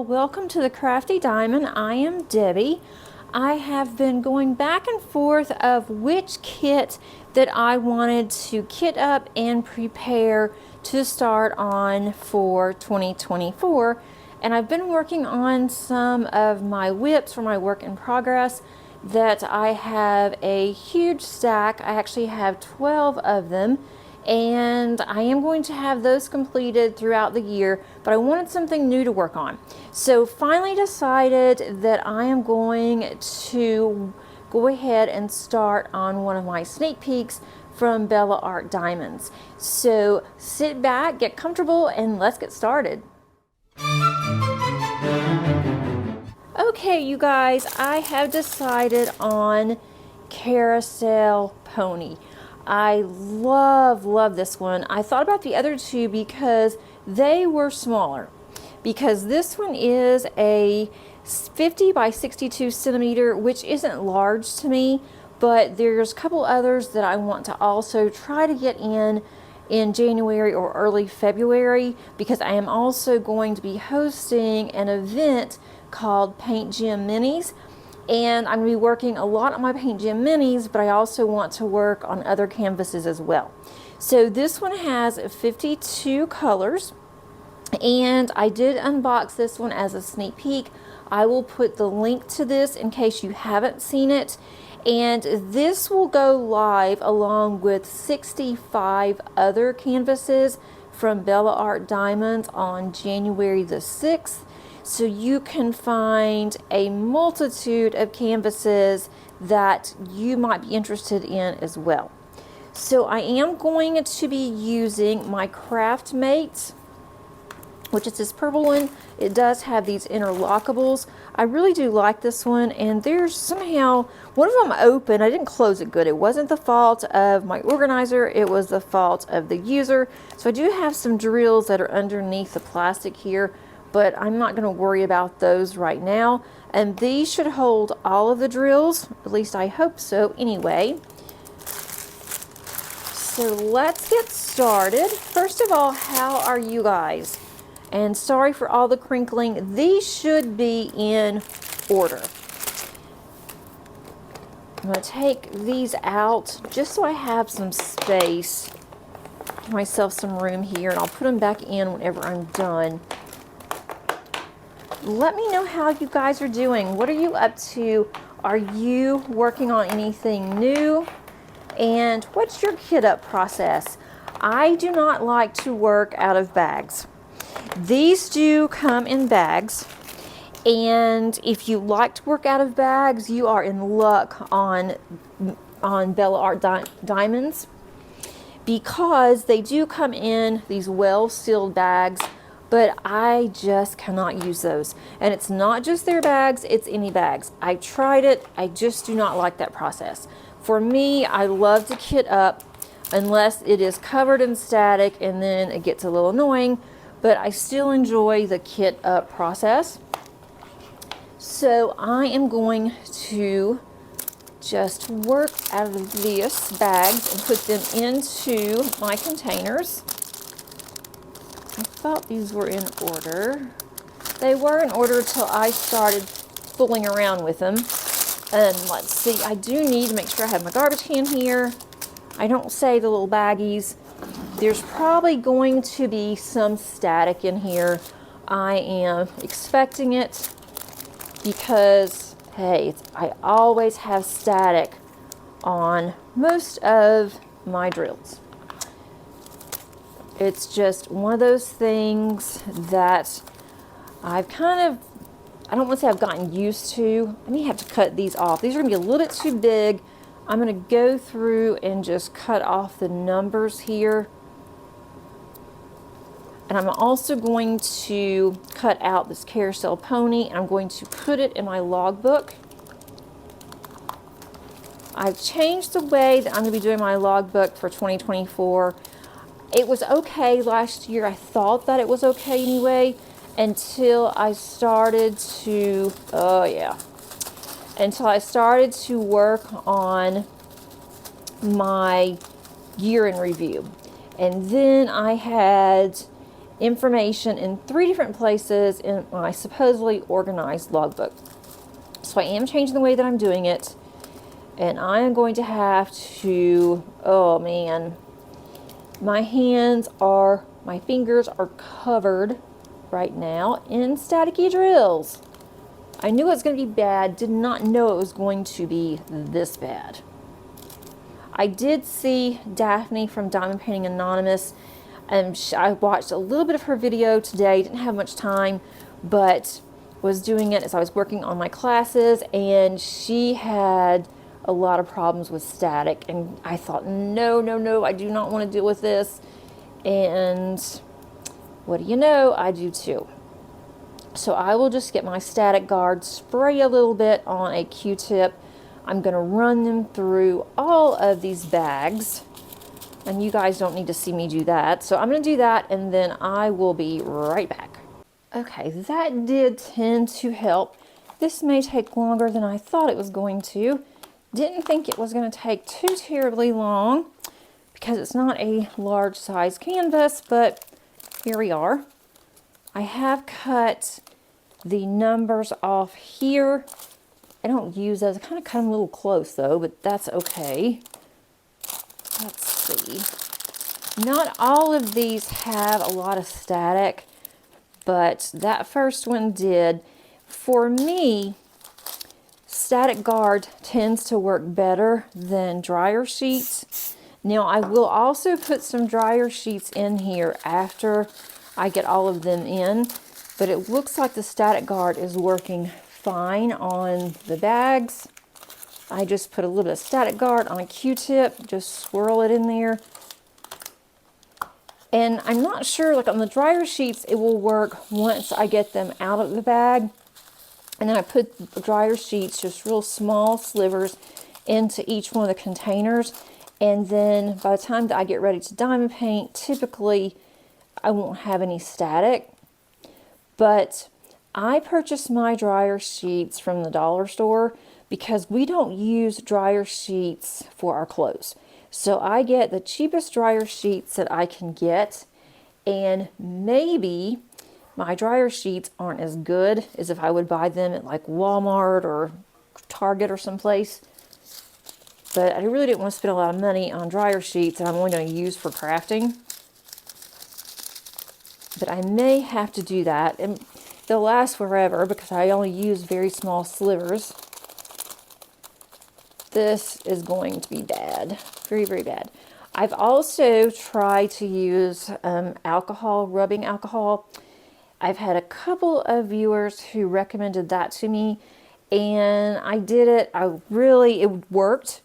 y'all, welcome to the Crafty Diamond. I am Debbie. I have been going back and forth of which kit that I wanted to kit up and prepare to start on for 2024, and I've been working on some of my whips for my work in progress that I have a huge stack. I actually have 12 of them, and I am going to have those completed throughout the year, but I wanted something new to work on. So finally decided that I am going to go ahead and start on one of my sneak peeks from Bella Art Diamonds. So sit back, get comfortable, and let's get started. Okay, you guys, I have decided on Carousel Pony. I love this one. I thought about the other two because they were smaller. Because this one is a 50 by 62 centimeter, which isn't large to me, but there's a couple others that I want to also try to get in January or early February, because I am also going to be hosting an event called Paint Gym Minis. And I'm going to be working a lot on my Paint Gym Minis, but I also want to work on other canvases as well. So this one has 52 colors, and I did unbox this one as a sneak peek. I will put the link to this in case you haven't seen it. And this will go live along with 65 other canvases from Bella Art Diamonds on January the 6th. So you can find a multitude of canvases that you might be interested in as well. So I am going to be using my Handmade, which is this purple one. It does have these interlockables. I really do like this one, and there's somehow one of them open. I didn't close it good. It wasn't the fault of my organizer, it was the fault of the user. So I do have some drills that are underneath the plastic here, but I'm not going to worry about those right now. And these should hold all of the drills, at least I hope so anyway. So let's get started. First of all, how are you guys? And sorry for all the crinkling. These should be in order. I'm going to take these out just so I have some space, give myself some room here, and I'll put them back in whenever I'm done. Let me know how you guys are doing. What are you up to? Are you working on anything new? And what's your kit up process? I do not like to work out of bags. These do come in bags, and if you like to work out of bags, you are in luck on Bella Art Diamonds, because they do come in these well-sealed bags, but I just cannot use those. And it's not just their bags, it's any bags. I tried it, I just do not like that process. For me, I love to kit up unless it is covered in static, and then it gets a little annoying, but I still enjoy the kit up process. So I am going to just work out of these bags and put them into my containers. I thought these were in order. They were in order till I started fooling around with them. And let's see, I do need to make sure I have my garbage can here. I don't save the little baggies. There's probably going to be some static in here. I am expecting it because, hey, I always have static on most of my drills. It's just one of those things that I've kind of, I don't want to say I've gotten used to. I may have to cut these off. These are going to be a little bit too big. I'm going to go through and just cut off the numbers here. And I'm also going to cut out this Carousel Pony, and I'm going to put it in my logbook. I've changed the way that I'm going to be doing my logbook for 2024. It was okay last year. I thought that it was okay anyway, until I started to, until I started to work on my year in review. And then I had information in 3 different places in my supposedly organized logbook. So I am changing the way that I'm doing it, and I am going to have to, oh man, my fingers are covered right now in staticky drills. I knew it was going to be bad, did not know it was going to be this bad. I did see Daphne from Diamond Painting Anonymous, and I watched a little bit of her video today, didn't have much time, but was doing it as I was working on my classes, and she had a lot of problems with static, and I thought, no, I do not want to deal with this. And what do you know, I do too. So I will just get my static guard, spray a little bit on a Q-tip. I'm going to run them through all of these bags, and you guys don't need to see me do that. So I'm going to do that, and then I will be right back. Okay, that did tend to help. This may take longer than I thought it was going to. Didn't think it was going to take too terribly long because it's not a large size canvas, but here we are. I have cut the numbers off here. I don't use those. I kind of cut them a little close though, but that's okay. Let's see. Not all of these have a lot of static, but that first one did. For me, static guard tends to work better than dryer sheets. Now I will also put some dryer sheets in here after I get all of them in, but it looks like the static guard is working fine on the bags. I just put a little bit of static guard on a Q-tip, just swirl it in there. And I'm not sure, like on the dryer sheets, it will work once I get them out of the bag. And then I put the dryer sheets, just real small slivers, into each one of the containers. And then by the time that I get ready to diamond paint, typically I won't have any static. But I purchased my dryer sheets from the dollar store because we don't use dryer sheets for our clothes. So I get the cheapest dryer sheets that I can get, and maybe my dryer sheets aren't as good as if I would buy them at like Walmart or Target or someplace. But I really didn't want to spend a lot of money on dryer sheets that I'm only going to use for crafting. But I may have to do that, and they'll last forever because I only use very small slivers. This is going to be bad, very, very bad. I've also tried to use alcohol, rubbing alcohol. I've had a couple of viewers who recommended that to me, and I did it. It worked,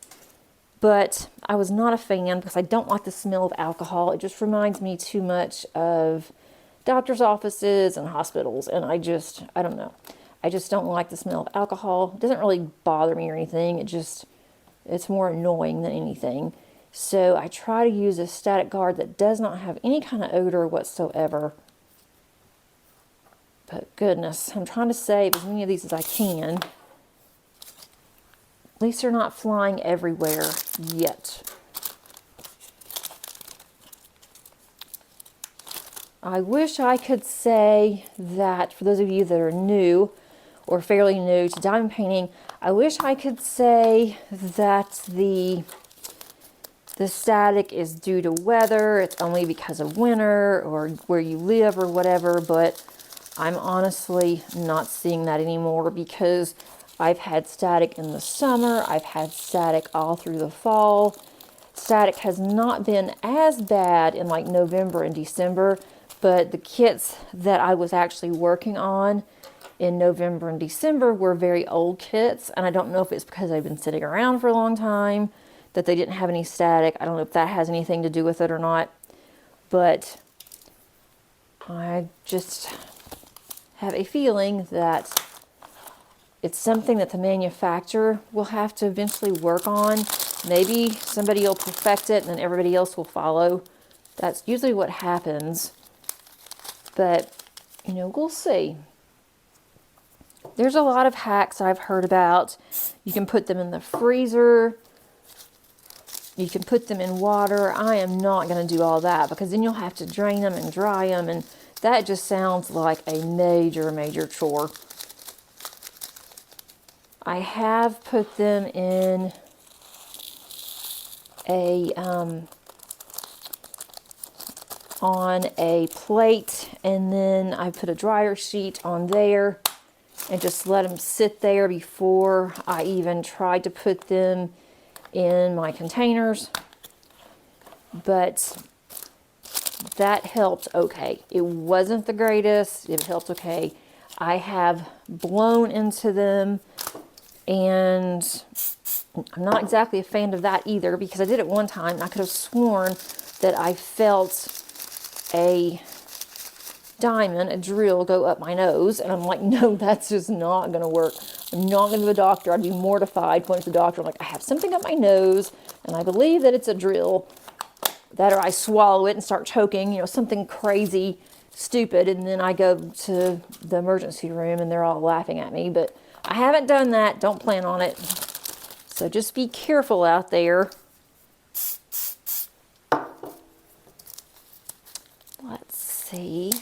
but I was not a fan because I don't like the smell of alcohol. It just reminds me too much of doctor's offices and hospitals, and I don't know. I just don't like the smell of alcohol. It doesn't really bother me or anything. It's more annoying than anything. So I try to use a static guard that does not have any kind of odor whatsoever. But goodness, I'm trying to save as many of these as I can. At least they're not flying everywhere yet. I wish I could say that, for those of you that are new or fairly new to diamond painting, I wish I could say that the static is due to weather, it's only because of winter or where you live or whatever, but I'm honestly not seeing that anymore because I've had static in the summer, I've had static all through the fall. Static has not been as bad in like November and December, but the kits that I was actually working on in November and December were very old kits, and I don't know if it's because they've been sitting around for a long time that they didn't have any static. I don't know if that has anything to do with it or not, but I just have a feeling that it's something that the manufacturer will have to eventually work on. Maybe somebody will perfect it and then everybody else will follow. That's usually what happens, but we'll see. There's a lot of hacks I've heard about. You can put them in the freezer. You can put them in water. I am not going to do all that because then you'll have to drain them and dry them, and That just sounds like a major, major chore. I have put them in a on a plate, and then I put a dryer sheet on there and just let them sit there before I even tried to put them in my containers. But that helped okay. It wasn't the greatest, it helped okay. I have blown into them, and I'm not exactly a fan of that either, because I did it one time and I could have sworn that I felt a diamond, a drill, go up my nose, and I'm like, no, that's just not going to work. I'm not going to the doctor. I'd be mortified going to the doctor. I'm like, I have something up my nose, and I believe that it's a drill. That, or I swallow it and start choking, you know, something crazy, stupid, and then I go to the emergency room and they're all laughing at me. But I haven't done that. Don't plan on it. So just be careful out there. Let's see.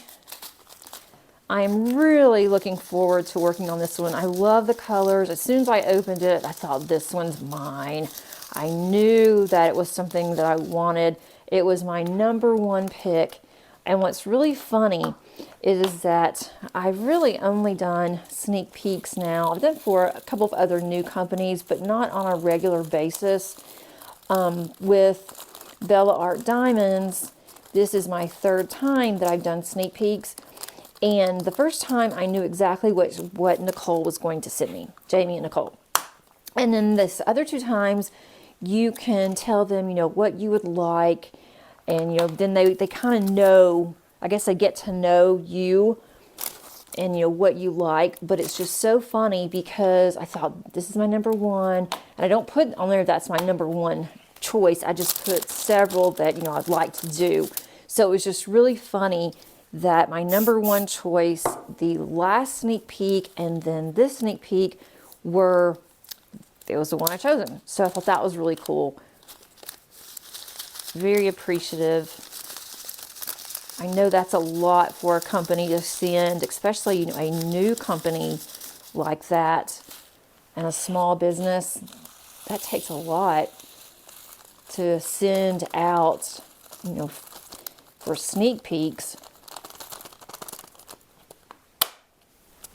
I'm really looking forward to working on this one. I love the colors. As soon as I opened it, I thought, this one's mine. I knew that it was something that I wanted. It was my #1 pick. And what's really funny is that I've really only done sneak peeks now. I've done for a couple of other new companies, but not on a regular basis. With Bella Art Diamonds, this is my 3rd time that I've done sneak peeks. And the first time I knew exactly what Nicole was going to send me, Jamie and Nicole. And then this other 2 times, you can tell them, you know, what you would like. And, you know, then they kind of know, I guess they get to know you and, you know, what you like. But it's just so funny because I thought, this is my #1. And I don't put on there that's my #1 choice. I just put several that, you know, I'd like to do. So it was just really funny that my #1 choice, the last sneak peek, and then this sneak peek it was the one I chosen. So I thought that was really cool. Very appreciative. I know that's a lot for a company to send, especially, you know, a new company like that and a small business. That takes a lot to send out, you know, for sneak peeks.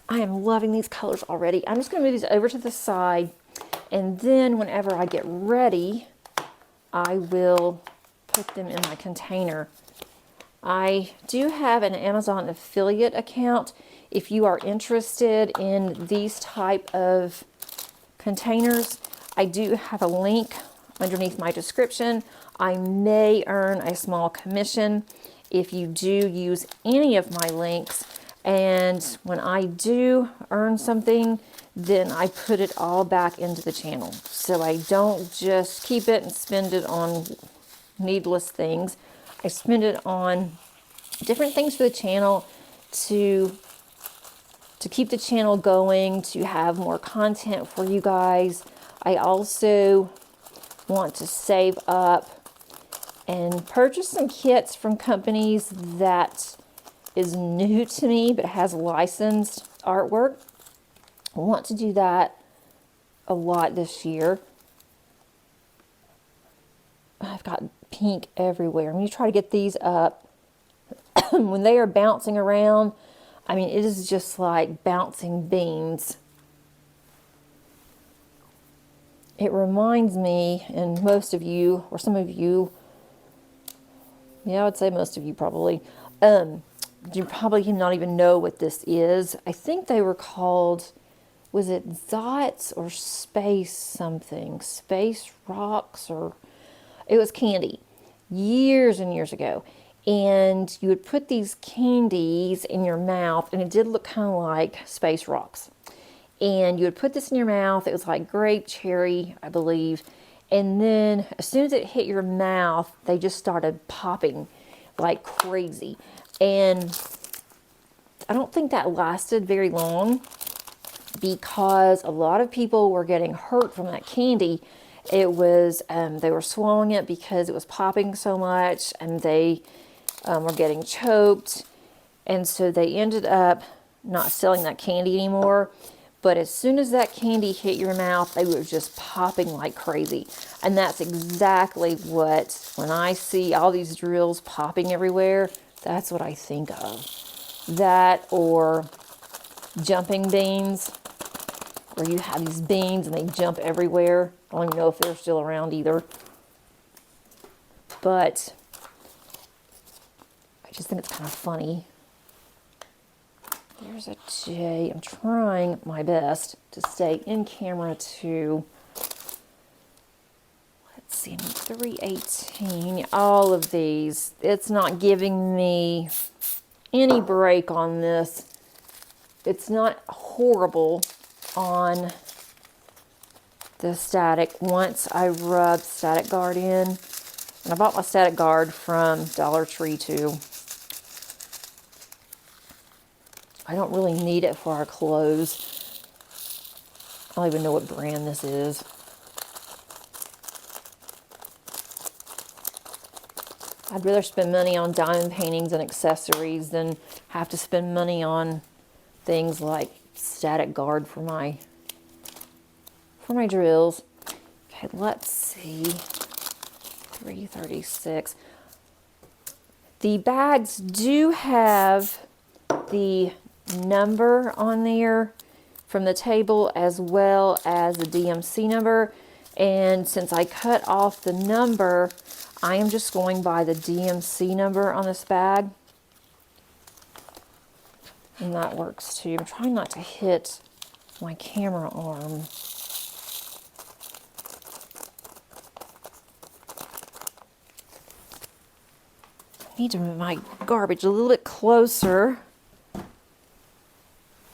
I am loving these colors already. I'm just going to move these over to the side, and then whenever I get ready, I will put them in my container. I do have an Amazon affiliate account. If you are interested in these type of containers, I do have a link underneath my description. I may earn a small commission if you do use any of my links. And when I do earn something, then I put it all back into the channel. So I don't just keep it and spend it on needless things. I spend it on different things for the channel to keep the channel going, to have more content for you guys. I also want to save up and purchase some kits from companies that is new to me but has licensed artwork. I want to do that a lot this year. I've got pink everywhere. I'm going to try to get these up. When they are bouncing around, I mean, it is just like bouncing beans. It reminds me, and most of you, or some of you, yeah, I would say most of you probably, you probably not even know what this is. I think they were called, was it Zots or Space something? Space Rocks, or it was candy years and years ago. And you would put these candies in your mouth, and it did look kind of like Space Rocks. And you would put this in your mouth. It was like grape, cherry, I believe. And then as soon as it hit your mouth, they just started popping like crazy. And I don't think that lasted very long because a lot of people were getting hurt from that candy. It was, they were swallowing it because it was popping so much, and they were getting choked. And so they ended up not selling that candy anymore. But as soon as that candy hit your mouth, they were just popping like crazy. And that's exactly what, when I see all these drills popping everywhere, that's what I think of. That or jumping beans, where you have these beans and they jump everywhere. I don't even know if they're still around either. But I just think it's kind of funny. There's a J. I'm trying my best to stay in camera too. Let's see, 318. All of these. It's not giving me any break on this. It's not horrible on the static once I rub Static Guard in. And I bought my Static Guard from Dollar Tree too. I don't really need it for our clothes. I don't even know what brand this is. I'd rather spend money on diamond paintings and accessories than have to spend money on things like Static Guard for my drills. Okay, let's see. 336. The bags do have the number on there from the table as well as the DMC number, and since I cut off the number, I am just going by the DMC number on this bag, and that works too. I'm trying not to hit my camera arm. I need to move my garbage a little bit closer.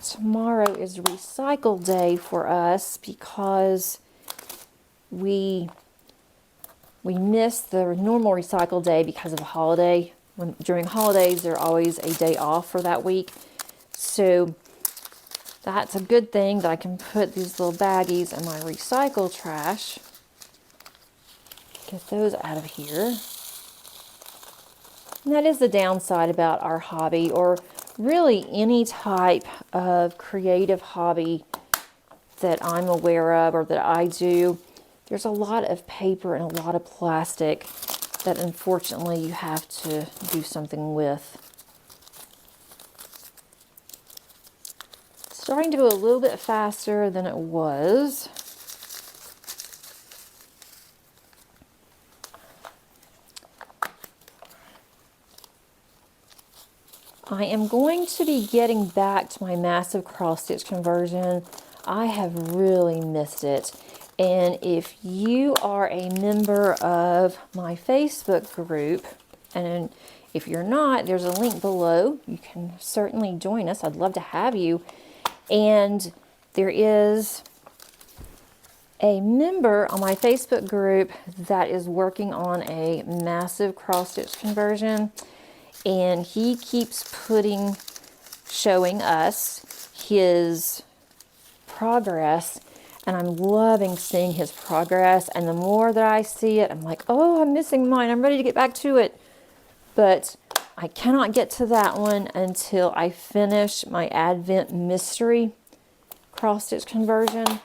Tomorrow is recycle day for us because we missed the normal recycle day because of a holiday. During holidays, there's always a day off for that week. So that's a good thing that I can put these little baggies in my recycle trash. Get those out of here. And that is the downside about our hobby, or really any type of creative hobby that I'm aware of or that I do. There's a lot of paper and a lot of plastic that unfortunately you have to do something with. It's starting to go a little bit faster than it was. I am going to be getting back to my massive cross stitch conversion. I have really missed it. And if you are a member of my Facebook group, and if you're not, there's a link below. You can certainly join us. I'd love to have you. And there is a member on my Facebook group that is working on a massive cross stitch conversion. And he keeps showing us his progress, and I'm loving seeing his progress. And the more that I see it, I'm like, oh, I'm missing mine. I'm ready to get back to it. But I cannot get to that one until I finish my Advent Mystery cross stitch conversion.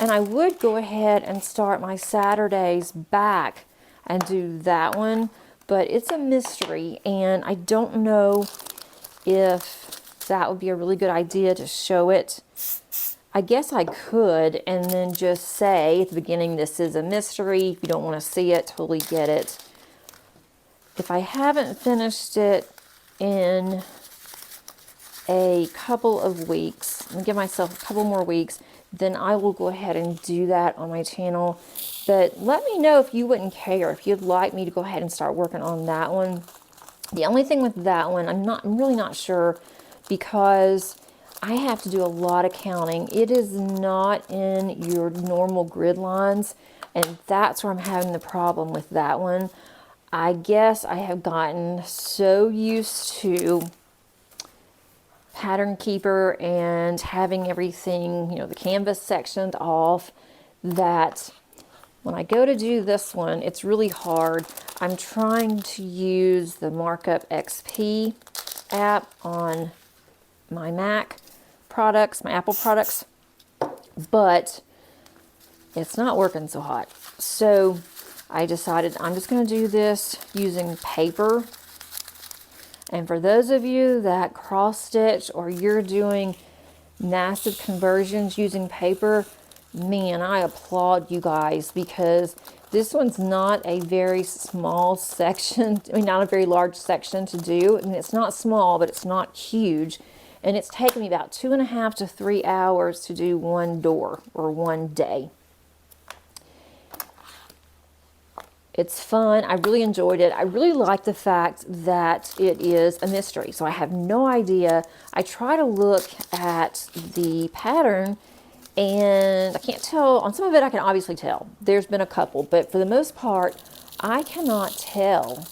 And I would go ahead and start my Saturdays back and do that one. But it's a mystery, and I don't know if that would be a really good idea to show it. I guess I could, and then just say at the beginning, this is a mystery. If you don't want to see it, totally get it. If I haven't finished it in a couple of weeks, I'm going to give myself a couple more weeks, then I will go ahead and do that on my channel. But let me know if you wouldn't care, if you'd like me to go ahead and start working on that one. The only thing with that one, I'm really not sure, because I have to do a lot of counting. It is not in your normal grid lines, and that's where I'm having the problem with that one. I guess I have gotten so used to Pattern Keeper and having everything, the canvas sectioned off, that when I go to do this one, it's really hard. I'm trying to use the Markup XP app on my Mac products, my Apple products, but it's not working so hot. So I decided I'm just going to do this using paper. And for those of you that cross stitch or you're doing massive conversions using paper, man, I applaud you guys, because this one's not a very small section. I mean, not a very large section to do. I mean, it's not small, but it's not huge. And it's taken me about 2.5 to 3 hours to do one door or one day. It's fun. I really enjoyed it. I really like the fact that it is a mystery. So I have no idea. I try to look at the pattern and I can't tell. On some of it I can obviously tell. There's been a couple, but for the most part I cannot tell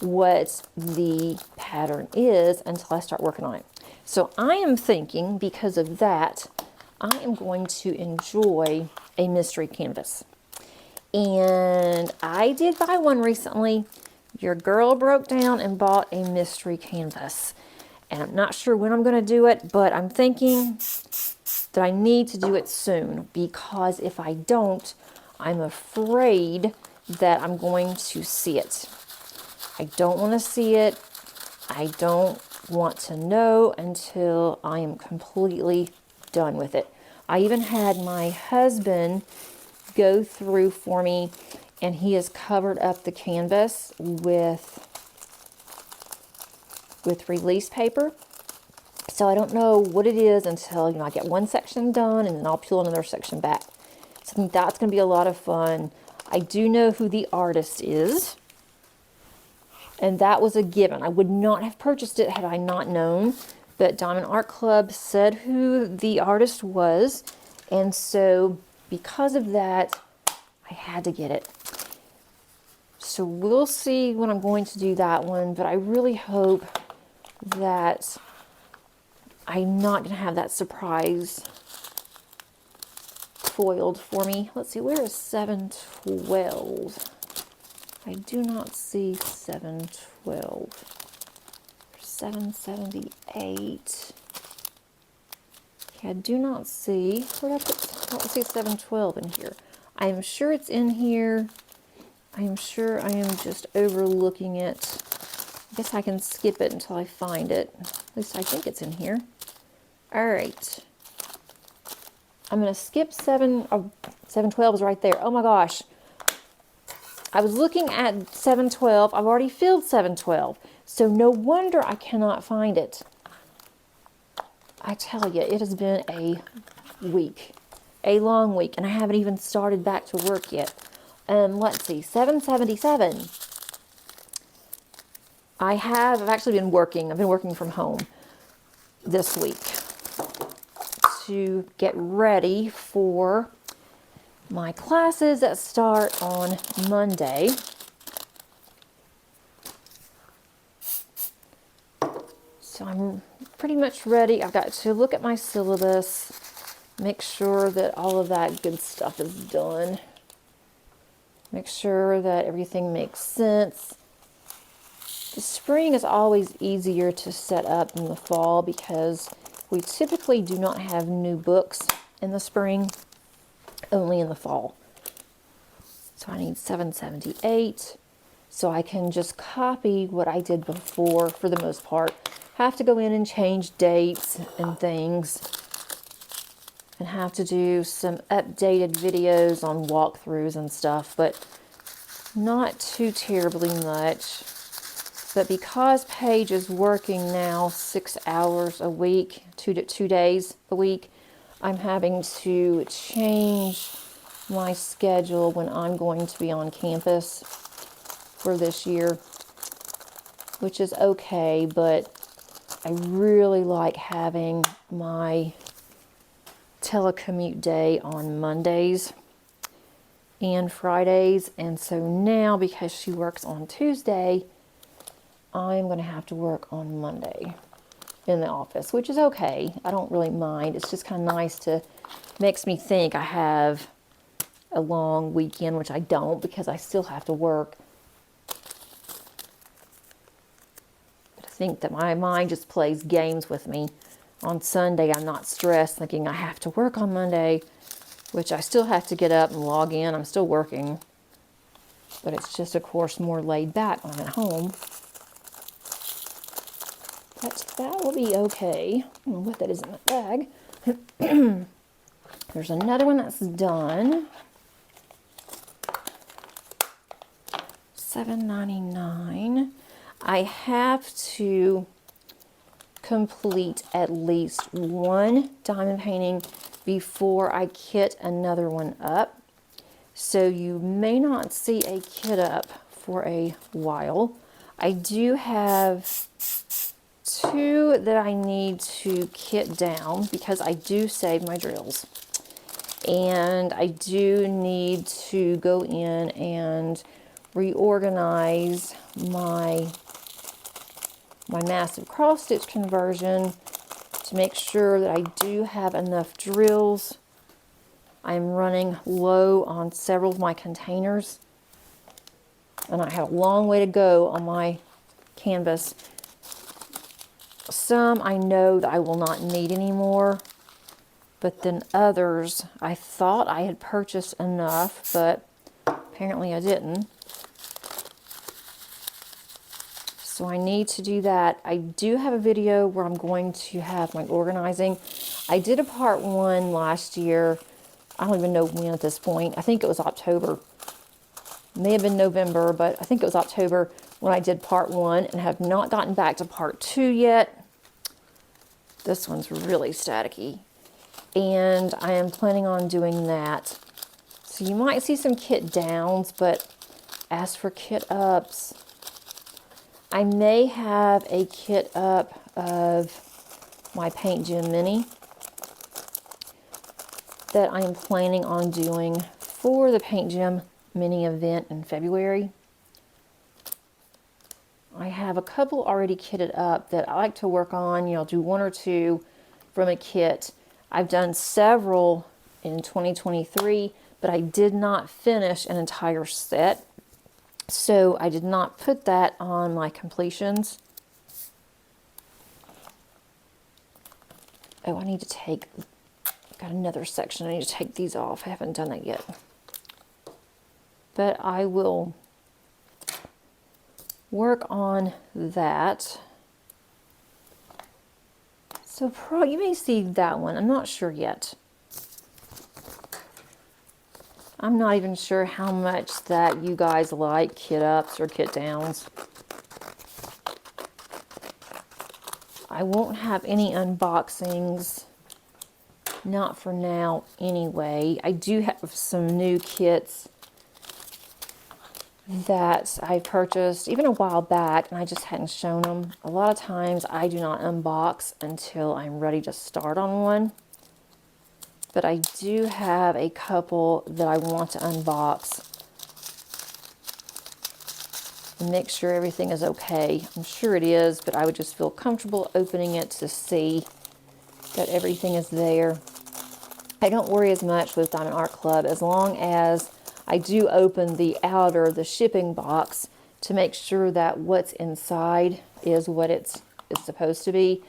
what the pattern is until I start working on it. So I am thinking, because of that, I am going to enjoy a mystery canvas. And I did buy one recently. Your girl broke down and bought a mystery canvas. And I'm not sure when I'm going to do it, but I'm thinking that I need to do it soon, because if I don't, I'm afraid that I'm going to see it. I don't want to see it. I don't want to know until I am completely done with it. I even had my husband go through for me, and he has covered up the canvas with release paper. So I don't know what it is until, I get one section done, and then I'll peel another section back. So I think that's going to be a lot of fun. I do know who the artist is, and that was a given. I would not have purchased it had I not known, but Diamond Art Club said who the artist was, and so because of that, I had to get it. So we'll see when I'm going to do that one, but I really hope that I'm not going to have that surprise foiled for me. Let's see, where is 712? I do not see 712. 778. I do not see, where did I put, I don't see 712 in here. I am sure it's in here. I am sure I am just overlooking it. I guess I can skip it until I find it. At least I think it's in here. All right. I'm going to skip 712 is right there. Oh my gosh. I was looking at 712. I've already filled 712. So no wonder I cannot find it. I tell you, it has been a week, a long week, and I haven't even started back to work yet. Let's see, 777. I've actually been working. I've been working from home this week to get ready for my classes that start on Monday. So I'm pretty much ready. I've got to look at my syllabus, make sure that all of that good stuff is done, make sure that everything makes sense. The spring is always easier to set up than the fall because we typically do not have new books in the spring, only in the fall. So I need 778 so I can just copy what I did before for the most part. Have to go in and change dates and things, and have to do some updated videos on walkthroughs and stuff, but not too terribly much. But because Paige is working now 6 hours a week, 2 days a week, I'm having to change my schedule when I'm going to be on campus for this year, which is okay, but I really like having my telecommute day on Mondays and Fridays, and so now because she works on Tuesday, I'm going to have to work on Monday in the office, which is okay. I don't really mind. It's just kind of nice to, makes me think I have a long weekend, which I don't because I still have to work. But think that my mind just plays games with me. On Sunday, I'm not stressed thinking I have to work on Monday, which I still have to get up and log in. I'm still working, but it's just, of course, more laid back when I'm at home. But that will be okay. I don't know what that is in my bag. There's another one that's done. $7.99. I have to complete at least one diamond painting before I kit another one up. So you may not see a kit up for a while. I do have two that I need to kit down because I do save my drills. And I do need to go in and reorganize my massive cross stitch conversion to make sure that I do have enough drills. I'm running low on several of my containers, and I have a long way to go on my canvas. Some I know that I will not need anymore, but then others I thought I had purchased enough, but apparently I didn't. So I need to do that. I do have a video where I'm going to have my organizing. I did a part 1 last year. I don't even know when at this point. I think it was October. It may have been November, but I think it was October when I did part 1 and have not gotten back to part 2 yet. This one's really staticky. And I am planning on doing that. So you might see some kit downs, but as for kit ups, I may have a kit up of my Paint Gym Mini that I am planning on doing for the Paint Gym Mini event in February. I have a couple already kitted up that I like to work on. You know, do one or two from a kit. I've done several in 2023, but I did not finish an entire set. So I did not put that on my completions. Oh, I need to take, got another section. I need to take these off. I haven't done that yet. But I will work on that. So you may see that one. I'm not sure yet. I'm not even sure how much that you guys like kit ups or kit downs. I won't have any unboxings, not for now anyway. I do have some new kits that I purchased even a while back and I just hadn't shown them. A lot of times I do not unbox until I'm ready to start on one. But I do have a couple that I want to unbox and make sure everything is okay. I'm sure it is, but I would just feel comfortable opening it to see that everything is there. I don't worry as much with Diamond Art Club as long as I do open the outer, the shipping box, to make sure that what's inside is what it's supposed to be,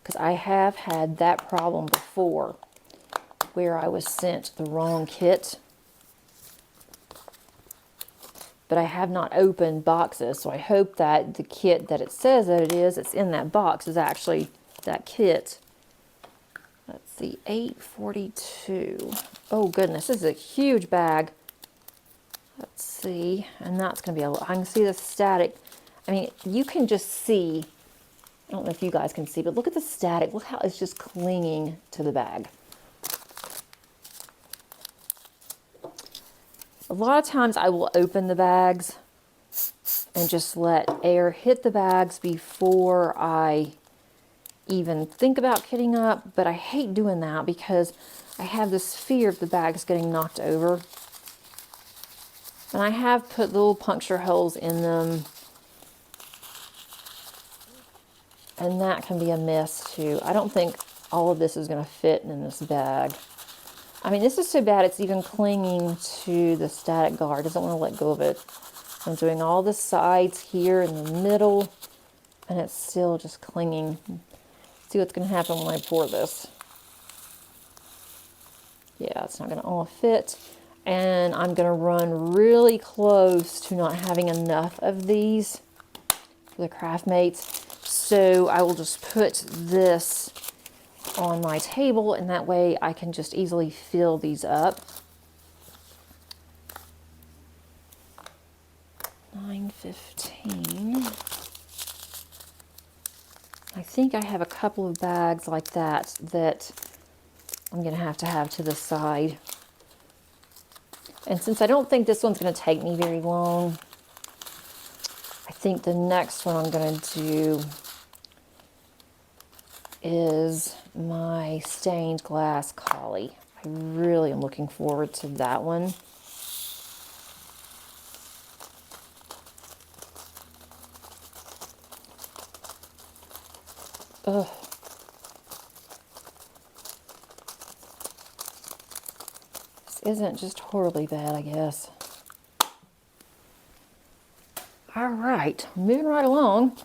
because I have had that problem before, where I was sent the wrong kit. But I have not opened boxes, so I hope that the kit that it says that it is, it's in that box, is actually that kit. Let's see, $8.42. Oh goodness, this is a huge bag. Let's see, and that's going to be a lot. I can see the static. I mean, you can just see, I don't know if you guys can see, but look at the static. Look how it's just clinging to the bag. A lot of times I will open the bags and just let air hit the bags before I even think about kitting up, but I hate doing that because I have this fear of the bags getting knocked over. And I have put little puncture holes in them, and that can be a mess too. I don't think all of this is going to fit in this bag. I mean, this is so bad it's even clinging to the static guard. It doesn't want to let go of it. I'm doing all the sides here in the middle. and it's still just clinging. See what's going to happen when I pour this. Yeah, it's not going to all fit. And I'm going to run really close to not having enough of these for the Craftmates. So I will just put this on my table, and that way I can just easily fill these up. 9:15. I think I have a couple of bags like that that I'm going to have to the side. And since I don't think this one's going to take me very long, I think the next one I'm going to do is my stained glass collie. I really am looking forward to that one. Ugh. This isn't just horribly bad, I guess. All right, moving right along.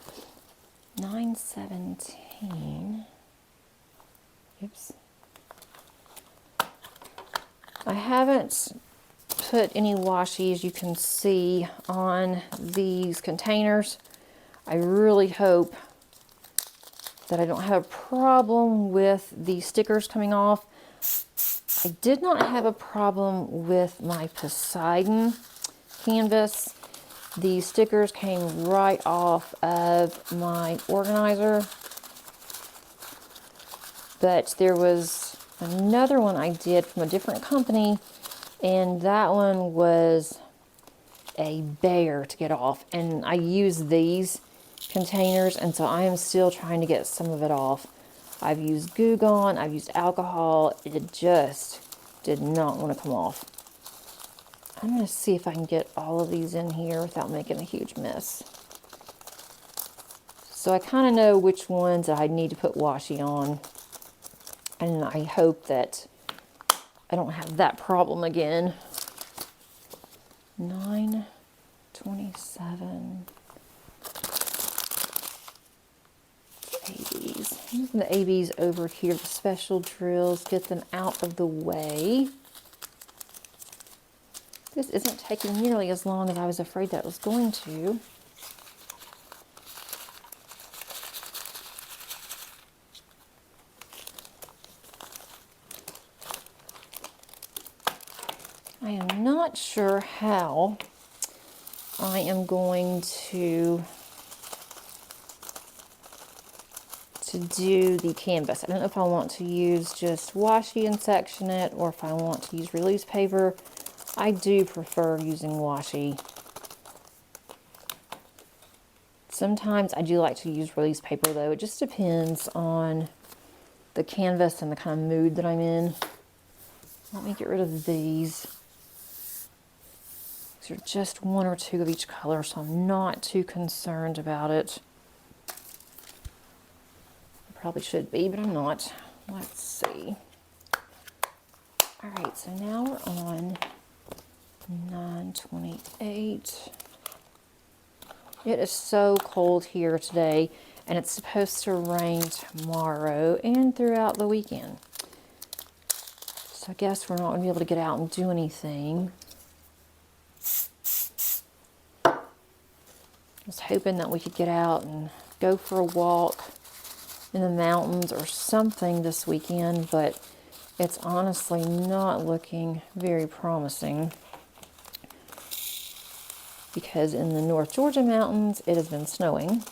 9:17. Oops. I haven't put any washi, as you can see, on these containers. I really hope that I don't have a problem with the stickers coming off. I did not have a problem with my Poseidon canvas. The stickers came right off of my organizer. But there was another one I did from a different company, and that one was a bear to get off. And I used these containers, and so I am still trying to get some of it off. I've used Goo Gone, I've used alcohol. It just did not want to come off. I'm going to see if I can get all of these in here without making a huge mess. So I kind of know which ones I need to put washi on, and I hope that I don't have that problem again. 9:27. ABs. Moving the ABs over here, the special drills, get them out of the way. This isn't taking nearly as long as I was afraid that it was going to. I am not sure how I am going to do the canvas. I don't know if I want to use just washi and section it, or if I want to use release paper. I do prefer using washi. Sometimes I do like to use release paper though. It just depends on the canvas and the kind of mood that I'm in. Let me get rid of these. These are just one or two of each color, so I'm not too concerned about it. Probably should be, but I'm not. Let's see. All right, so now we're on 9:28. It is so cold here today, and it's supposed to rain tomorrow and throughout the weekend. So I guess we're not going to be able to get out and do anything. I was hoping that we could get out and go for a walk in the mountains or something this weekend, but it's honestly not looking very promising, because in the North Georgia mountains it has been snowing,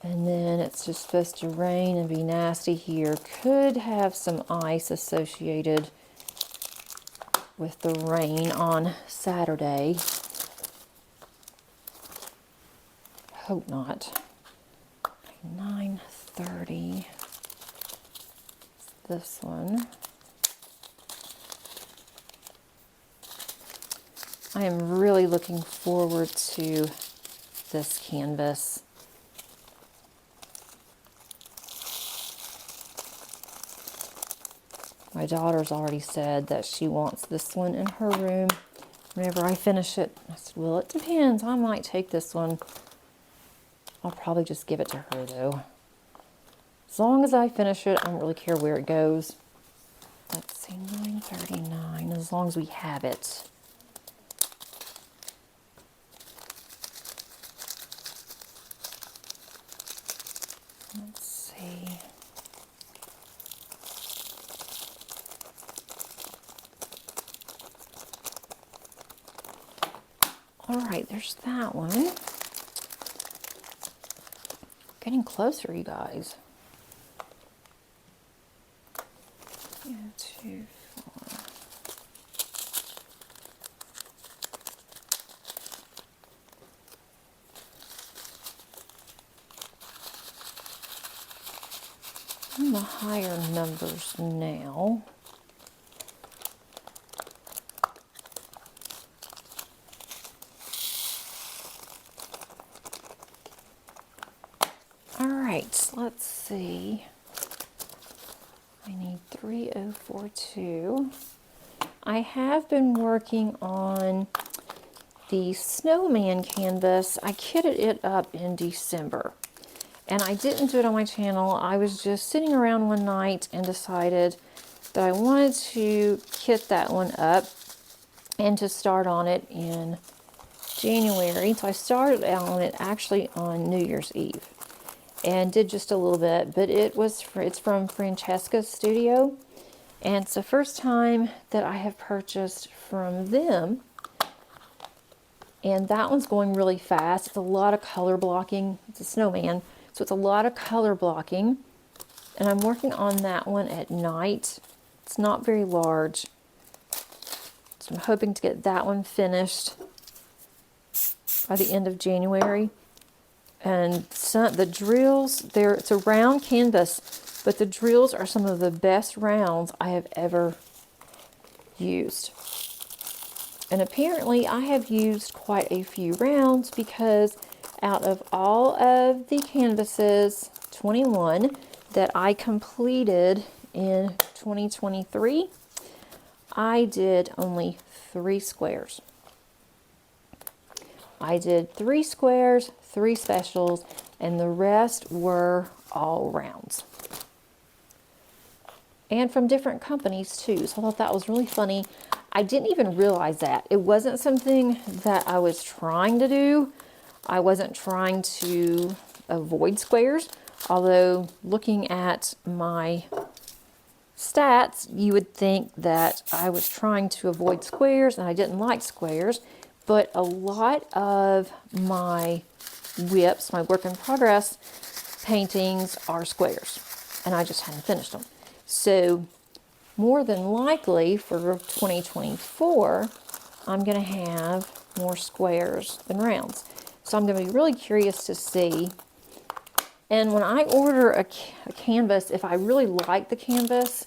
and then it's just supposed to rain and be nasty here. Could have some ice associated with the rain on Saturday. Hope not. 9:30. This one. I am really looking forward to this canvas. My daughter's already said that she wants this one in her room. whenever I finish it. I said, well, it depends. I might take this one. I'll probably just give it to her, though. As long as I finish it, I don't really care where it goes. Let's see, $9.39, as long as we have it. Let's see. All right, there's that one. Getting closer, you guys. 2, 4. And the higher numbers now. All right, let's see. I need 3042. I have been working on the snowman canvas. I kitted it up in December, and I didn't do it on my channel. I was just sitting around one night and decided that I wanted to kit that one up and to start on it in January. So I started on it actually on New Year's Eve and did just a little bit, but it's from Francesca's Studio, and it's the first time that I have purchased from them, and that one's going really fast. It's a lot of color blocking. It's a snowman, so it's a lot of color blocking, and I'm working on that one at night. It's not very large, so I'm hoping to get that one finished by the end of January. And the drills, it's a round canvas, but the drills are some of the best rounds I have ever used. And apparently I have used quite a few rounds, because out of all of the canvases, 21, that I completed in 2023, I did only 3 squares. I did 3 squares, 3 specials, and the rest were all rounds. And from different companies too, so I thought that was really funny. I didn't even realize that. It wasn't something that I was trying to do. I wasn't trying to avoid squares, although looking at my stats, you would think that I was trying to avoid squares and I didn't like squares. But a lot of my whips, my work in progress paintings, are squares, and I just hadn't finished them. So more than likely for 2024, I'm going to have more squares than rounds. So I'm going to be really curious to see. And when I order a canvas, if I really like the canvas,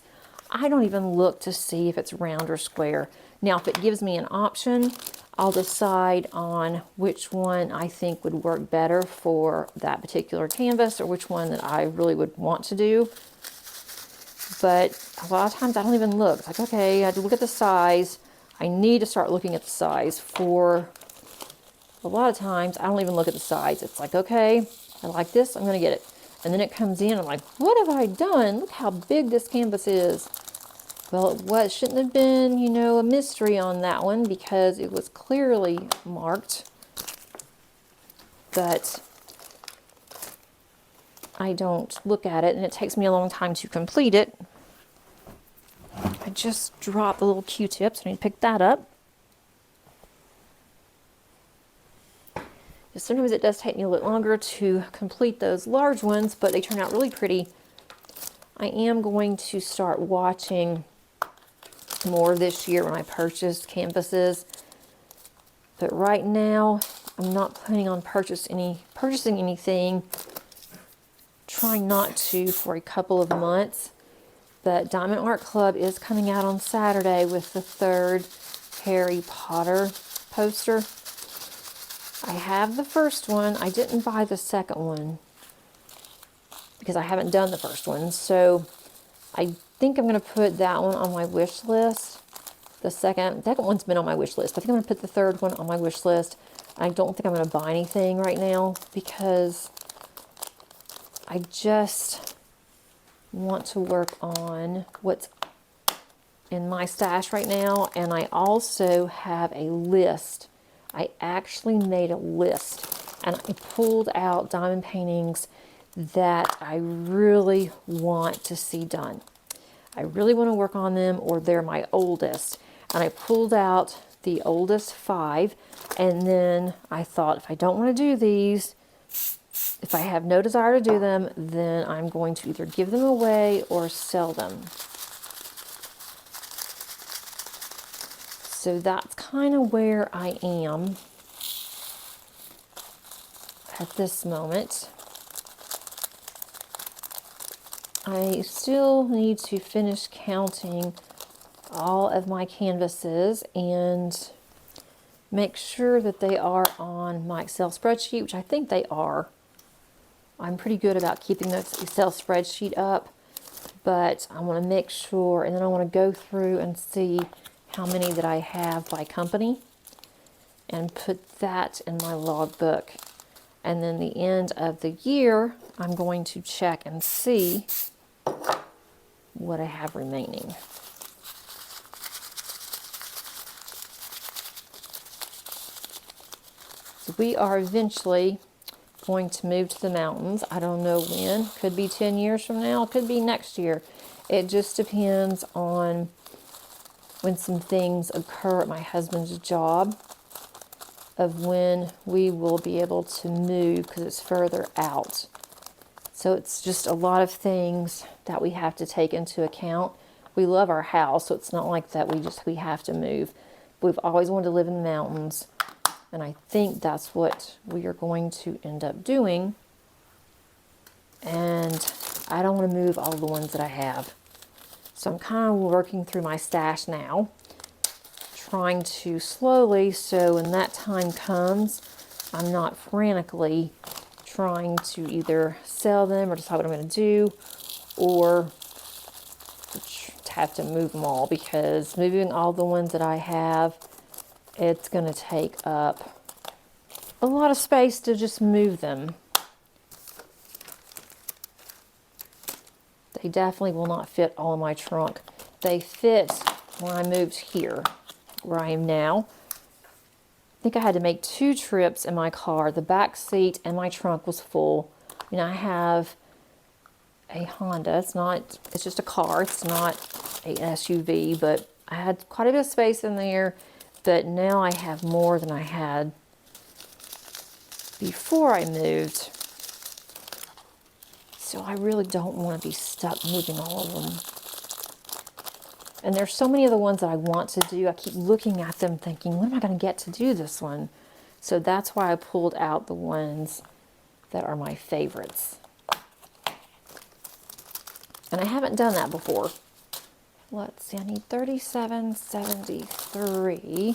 I don't even look to see if it's round or square. Now, if it gives me an option, I'll decide on which one I think would work better for that particular canvas, or which one that I really would want to do. But a lot of times I don't even look. It's like, okay, I have to look at the size. I need to start looking at the size. For a lot of times I don't even look at the size. It's like, okay, I like this, I'm going to get it. And then it comes in, I'm like, what have I done? Look how big this canvas is. Well, it shouldn't have been, you know, a mystery on that one, because it was clearly marked. But I don't look at it, and it takes me a long time to complete it. I just dropped the little Q-tips. I need to pick that up. Sometimes it does take me a little longer to complete those large ones, but they turn out really pretty. I am going to start watching more this year when I purchase canvases, but right now I'm not planning on purchasing anything. Trying not to for a couple of months. But Diamond Art Club is coming out on Saturday with the 3rd Harry Potter poster. I have the first one. I didn't buy the second one because I haven't done the first one, so I think I'm going to put that one on my wish list. The second one's been on my wish list. I think I'm going to put the third one on my wish list. I don't think I'm going to buy anything right now because I just want to work on what's in my stash right now. And I also have a list. I actually made a list and I pulled out diamond paintings that I really want to see done. I really want to work on them, or they're my oldest. And I pulled out the oldest 5, and then I thought, if I don't want to do these, if I have no desire to do them, then I'm going to either give them away or sell them. So that's kind of where I am at this moment. I still need to finish counting all of my canvases and make sure that they are on my Excel spreadsheet, which I think they are. I'm pretty good about keeping this Excel spreadsheet up, but I want to make sure, and then I want to go through and see how many that I have by company and put that in my logbook. And then the end of the year, I'm going to check and see what I have remaining. So we are eventually going to move to the mountains. I don't know when. Could be 10 years from now. Could be next year. It just depends on when some things occur at my husband's job of when we will be able to move, because it's further out. So it's just a lot of things that we have to take into account. We love our house, so it's not like that we have to move. We've always wanted to live in the mountains, and I think that's what we are going to end up doing. And I don't want to move all the ones that I have. So I'm kind of working through my stash now, trying to slowly, so when that time comes, I'm not frantically trying to either sell them or decide what I'm going to do, or to have to move them all, because moving all the ones that I have, it's going to take up a lot of space to just move them. They definitely will not fit all in my trunk. They fit when I moved here, where I am now. I think I had to make 2 trips in my car. The back seat and my trunk was full. You know, I have a Honda. It's just a car. It's not a SUV, but I had quite a bit of space in there. But now I have more than I had before I moved. So I really don't want to be stuck moving all of them. And there's so many of the ones that I want to do. I keep looking at them thinking, when am I going to get to do this one? So that's why I pulled out the ones that are my favorites. And I haven't done that before. Let's see, I need 3773.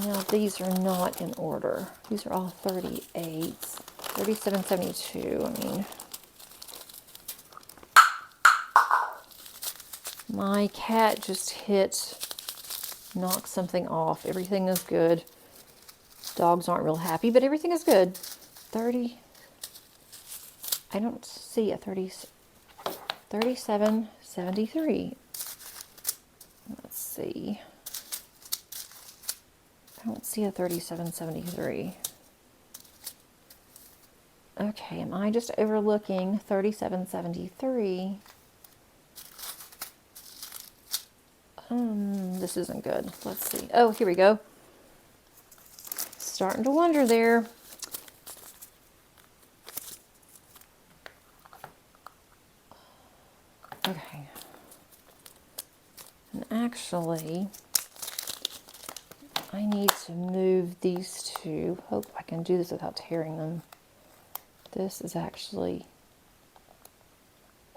Now these are not in order. These are all 38s. 3772, I mean. My cat just knocked something off. Everything is good. Dogs aren't real happy, but everything is good. 30. I don't see a 3773. Let's see. I don't see a 3773. Okay, am I just overlooking 3773? This isn't good. Let's see. Oh, here we go. Starting to wonder there. Okay. And actually, I need to move these 2. Hope I can do this without tearing them. This is actually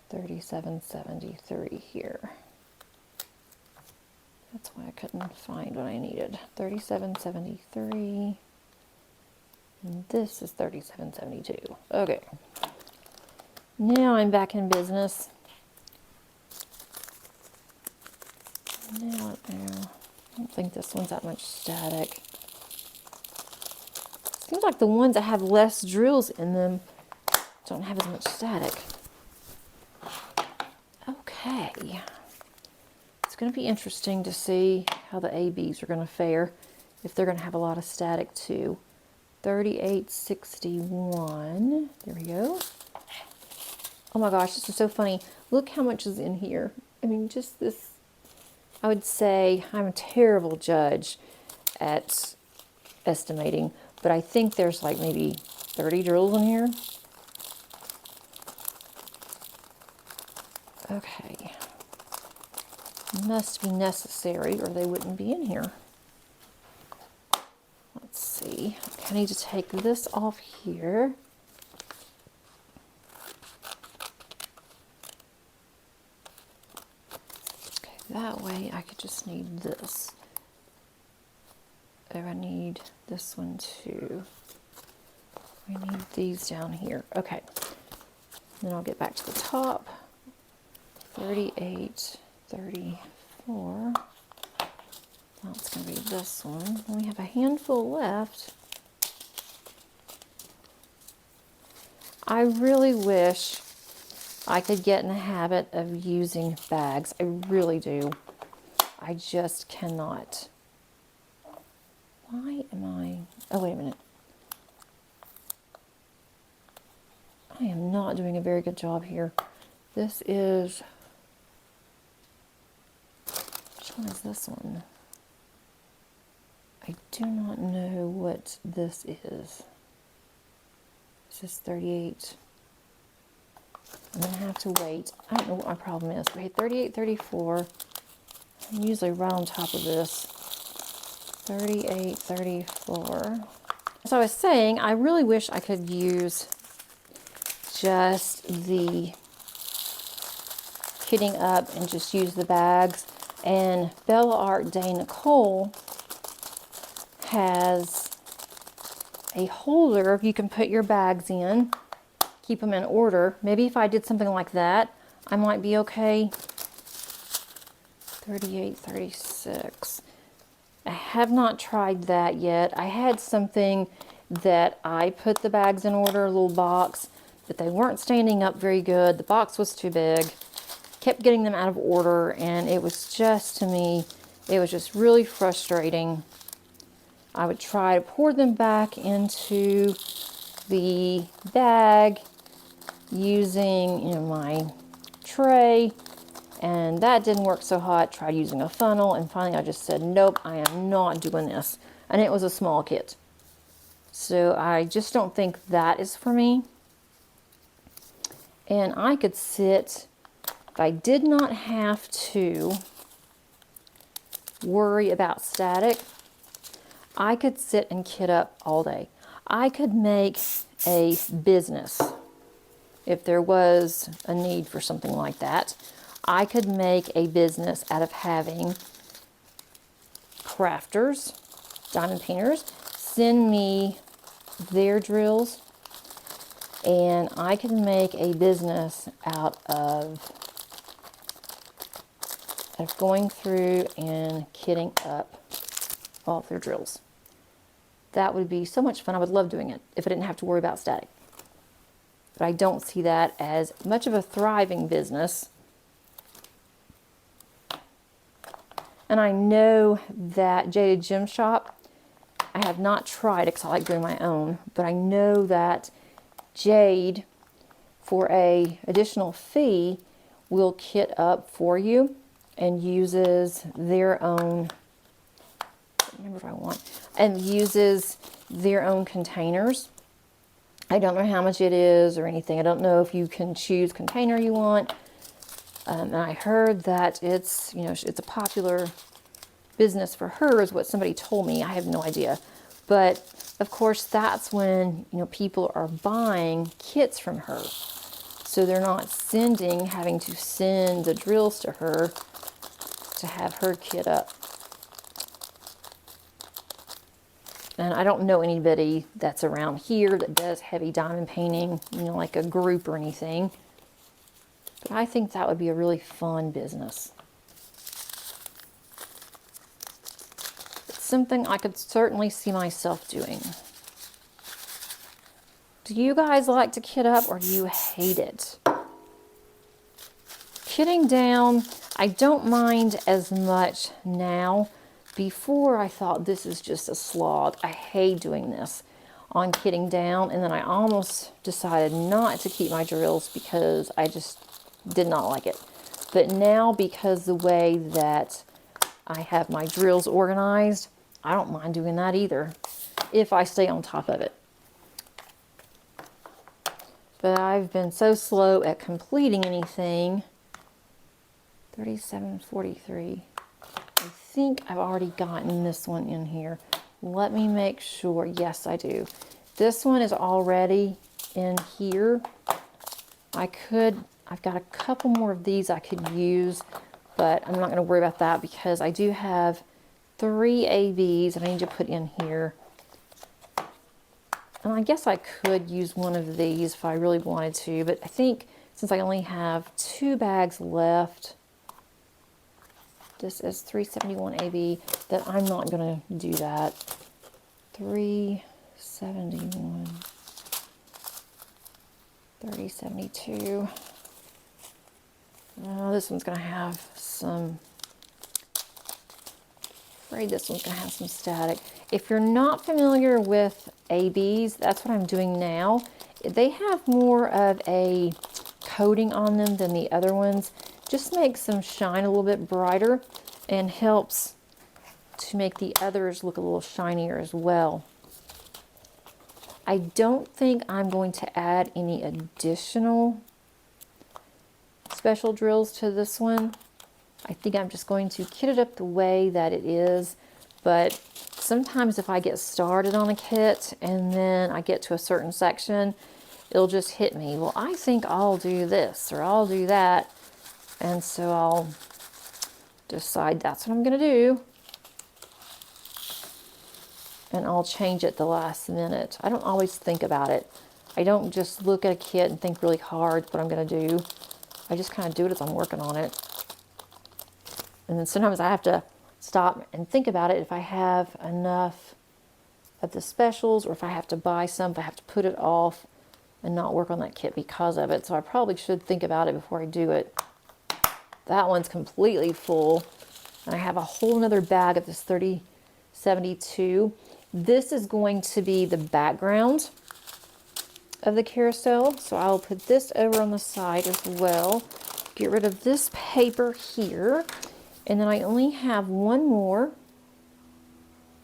3773 here. That's why I couldn't find what I needed. 3773. And this is 3772. Okay. Now I'm back in business. Now, I don't think this one's that much static. Seems like the ones that have less drills in them don't have as much static. Okay. It's going to be interesting to see how the ABs are going to fare, if they're going to have a lot of static too. 3861. There we go. Oh my gosh, this is so funny. Look how much is in here. I mean, just this. I would say I'm a terrible judge at estimating, but I think there's like maybe 30 drills in here. Okay. Must be necessary or they wouldn't be in here. Let's see. Okay, I need to take this off here. Okay, that way I could just need this. Oh, I need this one too. We need these down here. Okay. Then I'll get back to the top. 38, 34. That's going to be this one. We have a handful left. I really wish I could get in the habit of using bags. I really do. I just cannot. Why am I... Oh, wait a minute. I am not doing a very good job here. This is... Which one is this one? I do not know what this is. This is 38. I'm going to have to wait. I don't know what my problem is. Okay, 38, 34. I'm usually right on top of this. 38, 34. As I was saying, I really wish I could use just the kitting up and just use the bags. And Bella Art Day Nicole has a holder you can put your bags in, keep them in order. Maybe if I did something like that, I might be okay. 38, 36. I have not tried that yet. I had something that I put the bags in order, a little box, but they weren't standing up very good. The box was too big. Kept getting them out of order, and it was just, to me, it was just really frustrating. I would try to pour them back into the bag using, my tray, and that didn't work so hot. Tried using a funnel, and finally I just said, nope, I am not doing this. And it was a small kit. So I just don't think that is for me. And I could sit, if I did not have to worry about static, I could sit and kit up all day. I could make a business if there was a need for something like that. I could make a business out of having crafters, diamond painters, send me their drills, and I could make a business out of going through and kitting up all of their drills. That would be so much fun. I would love doing it if I didn't have to worry about static. But I don't see that as much of a thriving business. And I know that Jaded Gem Shop, I have not tried it because I like doing my own, but I know that Jade, for a additional fee, will kit up for you and uses their own, remember what I want, and uses their own containers. I don't know how much it is or anything. I don't know if you can choose container you want. And I heard that it's, it's a popular business for her, is what somebody told me. I have no idea. But of course, that's when, people are buying kits from her. So they're not having to send the drills to her to have her kit up. And I don't know anybody that's around here that does heavy diamond painting, like a group or anything. But I think that would be a really fun business. something I could certainly see myself doing. Do you guys like to kit up, or do you hate it? Kitting down, I don't mind as much now. Before, I thought this is just a slog. I hate doing this on kitting down, and then I almost decided not to keep my drills because I just did not like it. But now, because the way that I have my drills organized, I don't mind doing that either if I stay on top of it. But I've been so slow at completing anything. 37.43. I think I've already gotten this one in here. Let me make sure. Yes, I do. This one is already in here. I've got a couple more of these I could use, but I'm not going to worry about that because I do have 3 ABs that I need to put in here. And I guess I could use one of these if I really wanted to, but I think since I only have 2 bags left, this is 371 AB, that I'm not going to do that. 371, 3072. This one's going to have some, afraid this one's going to have some static. If you're not familiar with ABs, that's what I'm doing now. They have more of a coating on them than the other ones. Just makes them shine a little bit brighter and helps to make the others look a little shinier as well. I don't think I'm going to add any additional special drills to this one. I think I'm just going to kit it up the way that it is, but sometimes if I get started on a kit and then I get to a certain section, it'll just hit me. Well, I think I'll do this or I'll do that. And so I'll decide that's what I'm going to do. And I'll change it the last minute. I don't always think about it. I don't just look at a kit and think really hard what I'm going to do. I just kind of do it as I'm working on it. And then sometimes I have to stop and think about it if I have enough of the specials, or if I have to buy some, if I have to put it off and not work on that kit because of it. So I probably should think about it before I do it. That one's completely full. And I have a whole nother bag of this 3072. This is going to be the background of the carousel. So I'll put this over on the side as well. Get rid of this paper here. And then I only have one more.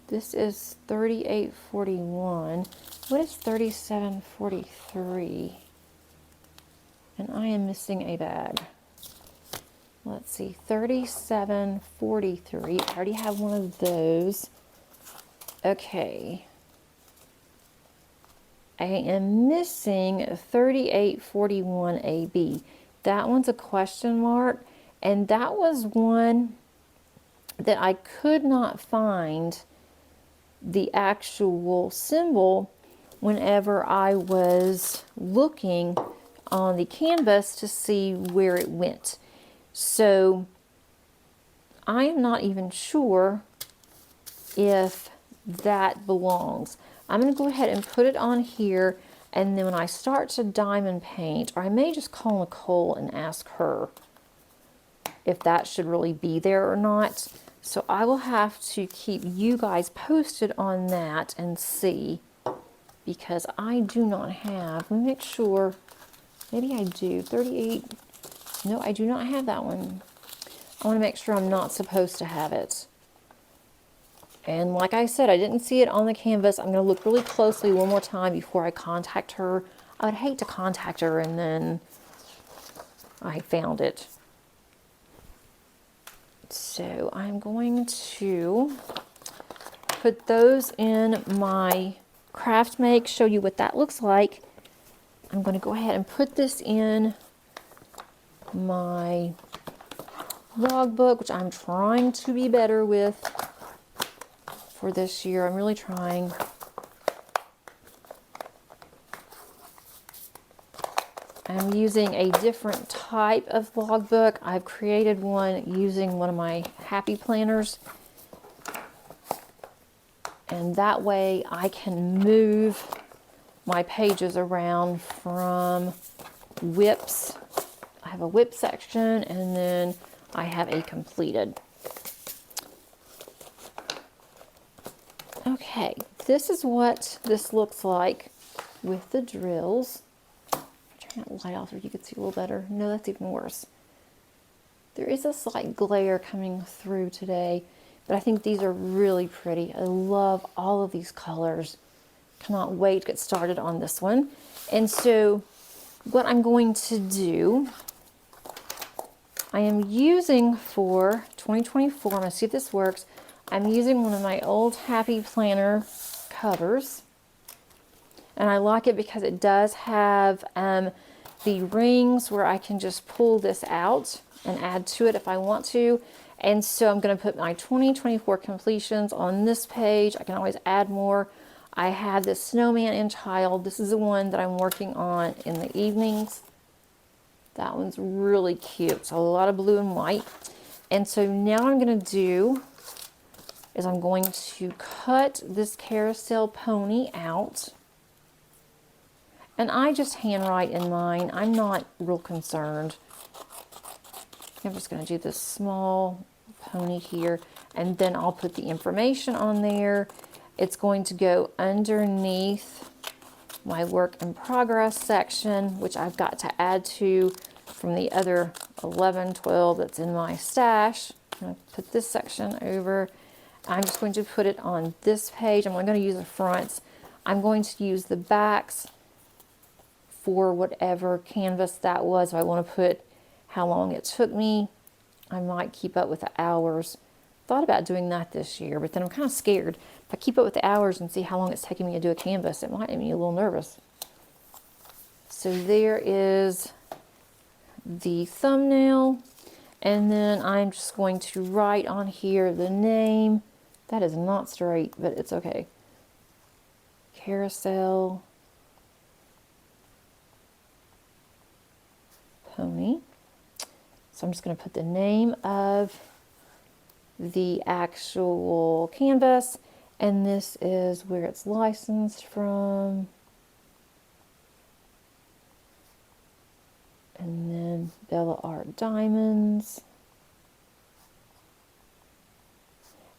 This is 3841. What is 3743? And I am missing a bag. Let's see, 3743. I already have one of those. Okay. I am missing 3841 AB. That one's a question mark. And that was one that I could not find the actual symbol whenever I was looking on the canvas to see where it went. So I am not even sure if that belongs. I'm going to go ahead and put it on here, and then when I start to diamond paint, or I may just call Nicole and ask her if that should really be there or not. So I will have to keep you guys posted on that and see, because I do not have, let me make sure, maybe I do, 38, no, I do not have that one. I want to make sure I'm not supposed to have it. And like I said, I didn't see it on the canvas. I'm going to look really closely one more time before I contact her. I would hate to contact her and then I found it. So I'm going to put those in my craft make, show you what that looks like. I'm going to go ahead and put this in my logbook, which I'm trying to be better with for this year. I'm really trying. I'm using a different type of logbook. I've created one using one of my happy planners. And that way I can move my pages around from whips. I have a whip section, and then I have a completed. Okay, this is what this looks like with the drills. Turn that light off so you can see a little better. No, that's even worse. There is a slight glare coming through today, but I think these are really pretty. I love all of these colors. Cannot wait to get started on this one. And so what I'm going to do, I am using for 2024, I'm going to see if this works. I'm using one of my old Happy Planner covers. And I like it because it does have the rings where I can just pull this out and add to it if I want to. And so I'm going to put my 2024 completions on this page. I can always add more. I have this snowman and child. This is the one that I'm working on in the evenings. That one's really cute. So a lot of blue and white. And so now what I'm going to do is I'm going to cut this carousel pony out. And I just handwrite in mine. I'm not real concerned. I'm just going to do this small pony here, and then I'll put the information on there. It's going to go underneath my work in progress section, which I've got to add to from the other 11, 12 that's in my stash. I'm going to put this section over. I'm just going to put it on this page. I'm only going to use the fronts. I'm going to use the backs for whatever canvas that was. If I want to put how long it took me, I might keep up with the hours. Thought about doing that this year, but then I'm kind of scared. If I keep up with the hours and see how long it's taking me to do a canvas, it might make me a little nervous. So there is the thumbnail, and then I'm just going to write on here the name. That is not straight, but it's okay. Carousel Pony. So I'm just going to put the name of the actual canvas, and this is where it's licensed from. And then Bella Art Diamonds.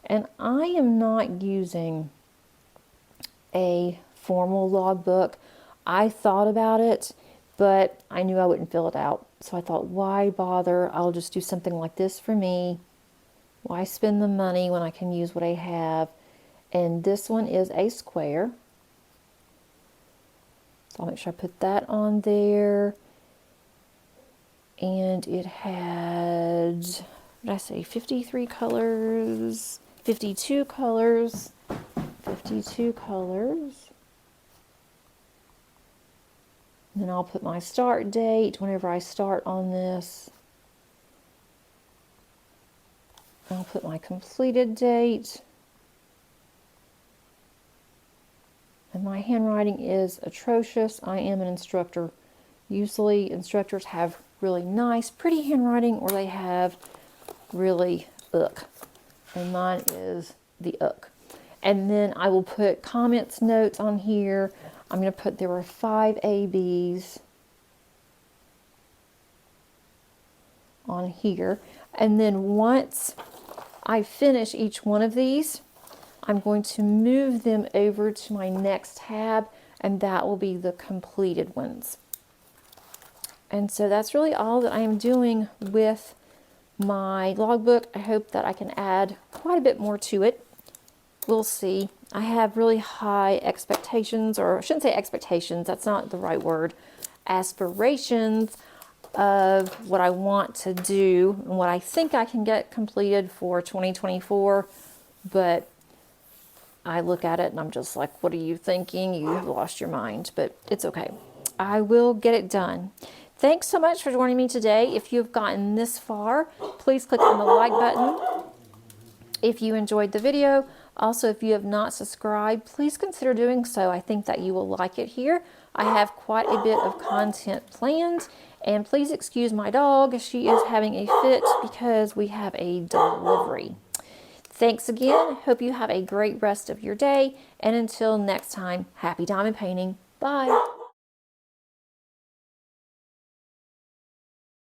And I am not using a formal logbook. I thought about it, but I knew I wouldn't fill it out. So I thought, why bother? I'll just do something like this for me. Why spend the money when I can use what I have? And this one is a square. So I'll make sure I put that on there. And it had, what did I say, 53 colors, 52 colors, 52 colors. And then I'll put my start date whenever I start on this. I'll put my completed date. And my handwriting is atrocious. I am an instructor. Usually instructors have really nice, pretty handwriting, or they have really ugh. And mine is the ugh. And then I will put comments, notes on here. I'm going to put, there were 5 ABs on here. And then once I finish each one of these, I'm going to move them over to my next tab, and that will be the completed ones. And so that's really all that I am doing with my logbook. I hope that I can add quite a bit more to it. We'll see. I have really high expectations, or I shouldn't say expectations, that's not the right word, aspirations of what I want to do and what I think I can get completed for 2024. But I look at it and I'm just like, what are you thinking? You've lost your mind, but it's okay. I will get it done. Thanks so much for joining me today. If you've gotten this far, please click on the like button if you enjoyed the video. Also, if you have not subscribed, please consider doing so. I think that you will like it here. I have quite a bit of content planned, and please excuse my dog. She is having a fit because we have a delivery. Thanks again. Hope you have a great rest of your day. And until next time, happy diamond painting. Bye.